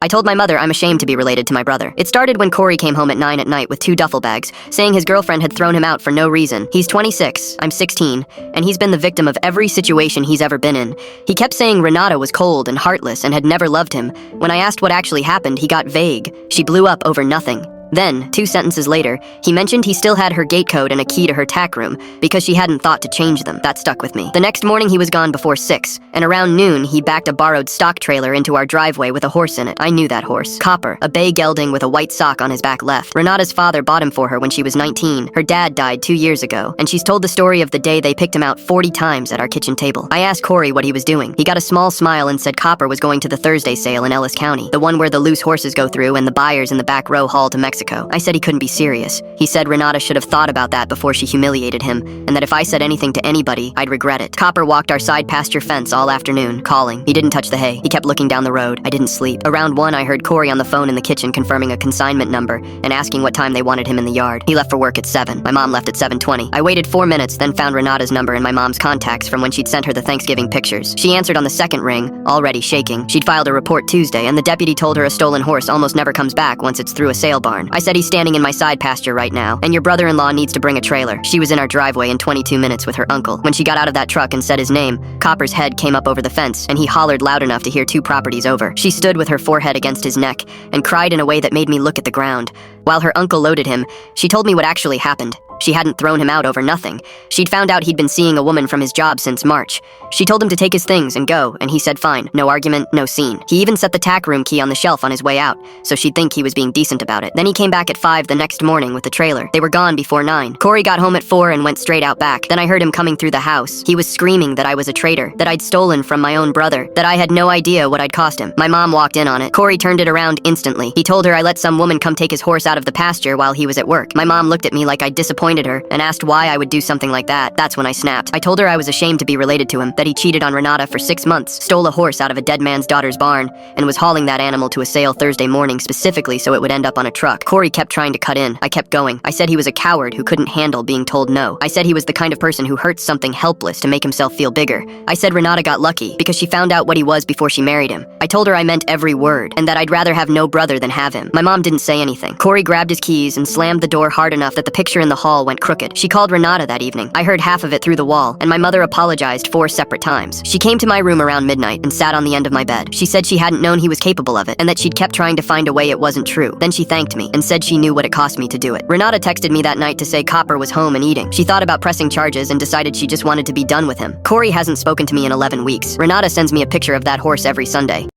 I told my mother I'm ashamed to be related to my brother. It started when Corey came home at 9 at night with 2 duffel bags, saying his girlfriend had thrown him out for no reason. He's 26, I'm 16, and he's been the victim of every situation he's ever been in. He kept saying Renata was cold and heartless and had never loved him. When I asked what actually happened, he got vague. She blew up over nothing. Then, 2 sentences later, he mentioned he still had her gate code and a key to her tack room because she hadn't thought to change them. That stuck with me. The next morning he was gone before 6, and around noon he backed a borrowed stock trailer into our driveway with a horse in it. I knew that horse. Copper, a bay gelding with a white sock on his back left. Renata's father bought him for her when she was 19. Her dad died 2 years ago, and she's told the story of the day they picked him out 40 times at our kitchen table. I asked Corey what he was doing. He got a small smile and said Copper was going to the Thursday sale in Ellis County, the one where the loose horses go through and the buyers in the back row haul to Mexico. I said he couldn't be serious. He said Renata should have thought about that before she humiliated him, and that if I said anything to anybody, I'd regret it. Copper walked our side pasture fence all afternoon, calling. He didn't touch the hay. He kept looking down the road. I didn't sleep. Around 1, I heard Corey on the phone in the kitchen confirming a consignment number and asking what time they wanted him in the yard. He left for work at 7. My mom left at 7:20. I waited 4 minutes, then found Renata's number in my mom's contacts from when she'd sent her the Thanksgiving pictures. She answered on the second ring, already shaking. She'd filed a report Tuesday, and the deputy told her a stolen horse almost never comes back once it's through a sale barn. I said he's standing in my side pasture right now, and your brother-in-law needs to bring a trailer. She was in our driveway in 22 minutes with her uncle. When she got out of that truck and said his name, Copper's head came up over the fence, and he hollered loud enough to hear 2 properties over. She stood with her forehead against his neck and cried in a way that made me look at the ground. While her uncle loaded him, she told me what actually happened. She hadn't thrown him out over nothing. She'd found out he'd been seeing a woman from his job since March. She told him to take his things and go, and he said fine. No argument, no scene. He even set the tack room key on the shelf on his way out, so she'd think he was being decent about it. Then he came back at 5 the next morning with the trailer. They were gone before 9. Corey got home at 4 and went straight out back. Then I heard him coming through the house. He was screaming that I was a traitor, that I'd stolen from my own brother, that I had no idea what I'd cost him. My mom walked in on it. Corey turned it around instantly. He told her I let some woman come take his horse out of the pasture while he was at work. My mom looked at me like I'd disappointed her and asked why I would do something like that. That's when I snapped. I told her I was ashamed to be related to him, that he cheated on Renata for 6 months, stole a horse out of a dead man's daughter's barn, and was hauling that animal to a sale Thursday morning specifically so it would end up on a truck. Corey kept trying to cut in. I kept going. I said he was a coward who couldn't handle being told no. I said he was the kind of person who hurts something helpless to make himself feel bigger. I said Renata got lucky because she found out what he was before she married him. I told her I meant every word, and that I'd rather have no brother than have him. My mom didn't say anything. Corey grabbed his keys and slammed the door hard enough that the picture in the hall went crooked. She called Renata that evening. I heard half of it through the wall, and my mother apologized 4 separate times. She came to my room around midnight and sat on the end of my bed. She said she hadn't known he was capable of it, and that she'd kept trying to find a way it wasn't true. Then she thanked me and said she knew what it cost me to do it. Renata texted me that night to say Copper was home and eating. She thought about pressing charges and decided she just wanted to be done with him. Corey hasn't spoken to me in 11 weeks. Renata sends me a picture of that horse every Sunday.